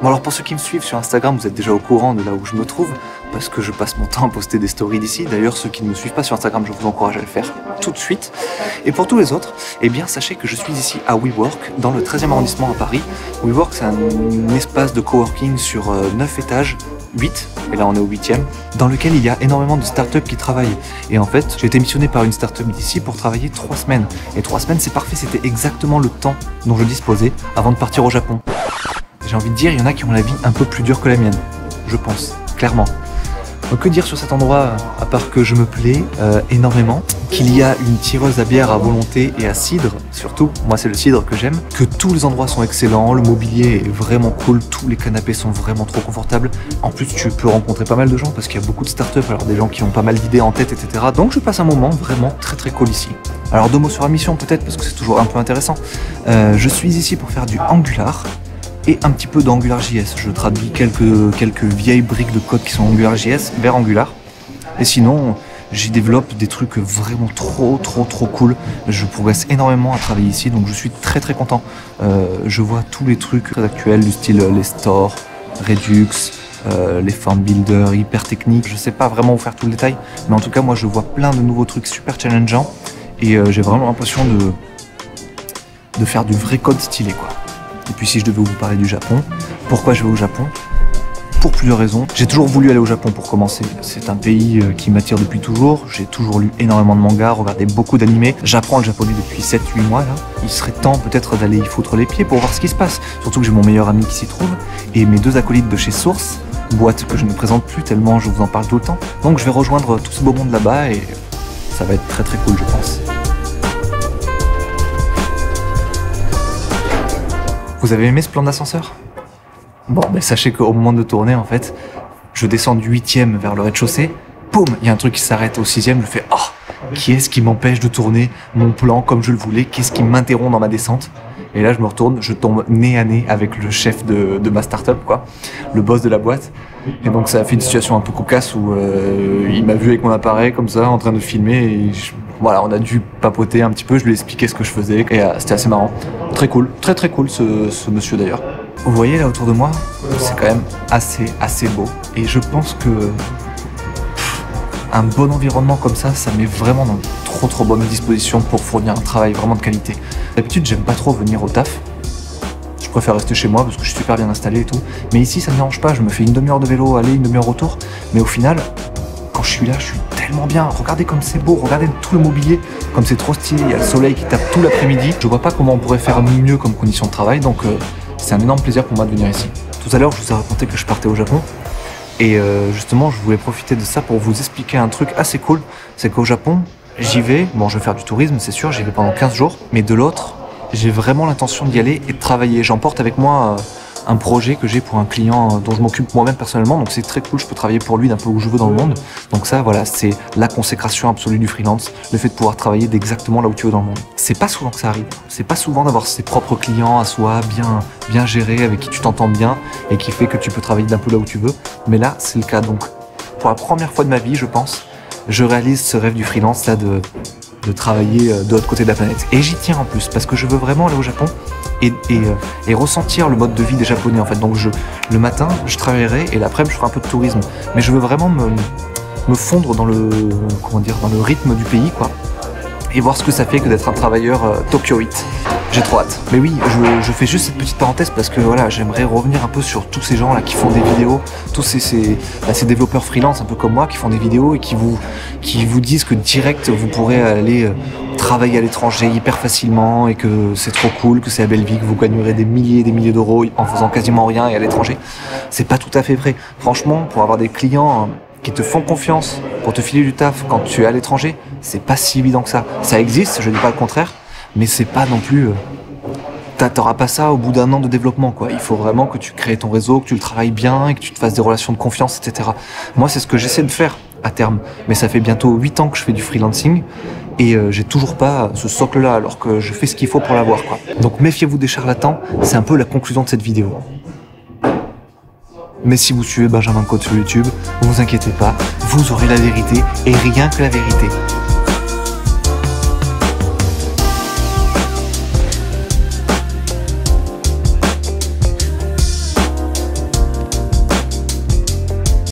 Bon alors pour ceux qui me suivent sur Instagram, vous êtes déjà au courant de là où je me trouve, parce que je passe mon temps à poster des stories d'ici. D'ailleurs, ceux qui ne me suivent pas sur Instagram, je vous encourage à le faire tout de suite. Et pour tous les autres, eh bien sachez que je suis ici à WeWork, dans le 13e arrondissement à Paris. WeWork, c'est un espace de coworking sur 9 étages, 8, et là on est au 8e, dans lequel il y a énormément de startups qui travaillent. Et en fait, j'ai été missionné par une startup d'ici pour travailler 3 semaines. Et 3 semaines, c'est parfait, c'était exactement le temps dont je disposais avant de partir au Japon. J'ai envie de dire, il y en a qui ont la vie un peu plus dure que la mienne, je pense, clairement. Donc que dire sur cet endroit, à part que je me plais énormément, qu'il y a une tireuse à bière à volonté et à cidre, surtout, moi c'est le cidre que j'aime, que tous les endroits sont excellents, le mobilier est vraiment cool, tous les canapés sont vraiment trop confortables. En plus, tu peux rencontrer pas mal de gens parce qu'il y a beaucoup de startups, alors des gens qui ont pas mal d'idées en tête, etc. Donc je passe un moment vraiment très cool ici. Alors 2 mots sur la mission peut-être, parce que c'est toujours un peu intéressant. Je suis ici pour faire du Angular, et un petit peu d'AngularJS. Je traduis quelques vieilles briques de code qui sont AngularJS vers Angular. Et sinon, j'y développe des trucs vraiment trop cool. Je progresse énormément à travailler ici, donc je suis très content. Je vois tous les trucs très actuels, du style les stores, Redux, les form builders hyper techniques. Je sais pas vraiment vous faire tout le détail, mais en tout cas, moi, je vois plein de nouveaux trucs super challengeants. Et j'ai vraiment l'impression de faire du vrai code stylé, quoi. Et puis si je devais vous parler du Japon, pourquoi je vais au Japon? Pour plusieurs raisons. J'ai toujours voulu aller au Japon pour commencer. C'est un pays qui m'attire depuis toujours. J'ai toujours lu énormément de mangas, regardé beaucoup d'animés. J'apprends le japonais depuis 7-8 mois là. Il serait temps peut-être d'aller y foutre les pieds pour voir ce qui se passe. Surtout que j'ai mon meilleur ami qui s'y trouve et mes 2 acolytes de chez Source, boîte que je ne présente plus tellement je vous en parle tout le temps. Donc je vais rejoindre tout ce beau monde là-bas et ça va être très cool je pense. Vous avez aimé ce plan d'ascenseur? Bon, ben sachez qu'au moment de tourner, en fait, je descends du 8e vers le rez-de-chaussée. Poum, il y a un truc qui s'arrête au 6e. Je fais, oh, qui est-ce qui m'empêche de tourner mon plan comme je le voulais? Qu'est-ce qui m'interrompt dans ma descente? Et là, je me retourne, je tombe nez à nez avec le chef de ma start-up, quoi, le boss de la boîte. Et donc, ça a fait une situation un peu cocasse où il m'a vu avec mon appareil comme ça, en train de filmer. Et voilà, on a dû papoter un petit peu. Je lui ai expliqué ce que je faisais et c'était assez marrant. Très cool, très cool ce monsieur d'ailleurs. Vous voyez là autour de moi, c'est quand même assez beau. Et je pense que un bon environnement comme ça met vraiment dans trop bonne disposition pour fournir un travail vraiment de qualité. D'habitude, j'aime pas trop venir au taf. Je préfère rester chez moi parce que je suis super bien installé et tout. Mais ici, ça me dérange pas. Je me fais une demi-heure de vélo, aller, une demi-heure retour. Mais au final, quand je suis là, je suis tellement bien. Regardez comme c'est beau, regardez tout le mobilier, comme c'est trop stylé. Il y a le soleil qui tape tout l'après-midi. Je vois pas comment on pourrait faire mieux comme condition de travail. Donc, c'est un énorme plaisir pour moi de venir ici. Tout à l'heure, je vous ai raconté que je partais au Japon. Et justement, je voulais profiter de ça pour vous expliquer un truc assez cool. C'est qu'au Japon, j'y vais, bon je vais faire du tourisme c'est sûr, j'y vais pendant 15 jours, mais de l'autre, j'ai vraiment l'intention d'y aller et de travailler. J'emporte avec moi un projet que j'ai pour un client dont je m'occupe moi-même personnellement, donc c'est très cool, je peux travailler pour lui d'un peu où je veux dans le monde. Donc ça, voilà, c'est la consécration absolue du freelance, le fait de pouvoir travailler d'exactement là où tu veux dans le monde. C'est pas souvent que ça arrive, c'est pas souvent d'avoir ses propres clients à soi, bien gérés, avec qui tu t'entends bien et qui fait que tu peux travailler d'un peu là où tu veux, mais là, c'est le cas. Donc, pour la première fois de ma vie, je pense, je réalise ce rêve du freelance là de travailler de l'autre côté de la planète. Et j'y tiens en plus, parce que je veux vraiment aller au Japon et ressentir le mode de vie des Japonais en fait. Donc le matin, je travaillerai et l'après-midi, je ferai un peu de tourisme. Mais je veux vraiment me fondre dans le rythme du pays, quoi. Et voir ce que ça fait que d'être un travailleur Tokyoite. J'ai trop hâte. Mais oui, je fais juste cette petite parenthèse parce que voilà, j'aimerais revenir un peu sur tous ces gens là qui font des vidéos, tous ces développeurs freelance un peu comme moi qui font des vidéos et qui vous disent que direct vous pourrez aller travailler à l'étranger hyper facilement et que c'est trop cool, que c'est la belle vie, que vous gagnerez des milliers et des milliers d'euros en faisant quasiment rien et à l'étranger. C'est pas tout à fait vrai. Franchement, pour avoir des clients qui te font confiance pour te filer du taf quand tu es à l'étranger, c'est pas si évident que ça. Ça existe, je dis pas le contraire, mais c'est pas non plus... T'auras pas ça au bout d'1 an de développement, quoi. Il faut vraiment que tu crées ton réseau, que tu le travailles bien et que tu te fasses des relations de confiance, etc. Moi, c'est ce que j'essaie de faire à terme. Mais ça fait bientôt 8 ans que je fais du freelancing et j'ai toujours pas ce socle-là alors que je fais ce qu'il faut pour l'avoir, quoi. Donc méfiez-vous des charlatans, c'est un peu la conclusion de cette vidéo. Mais si vous suivez Benjamin Code sur YouTube, vous inquiétez pas, vous aurez la vérité et rien que la vérité.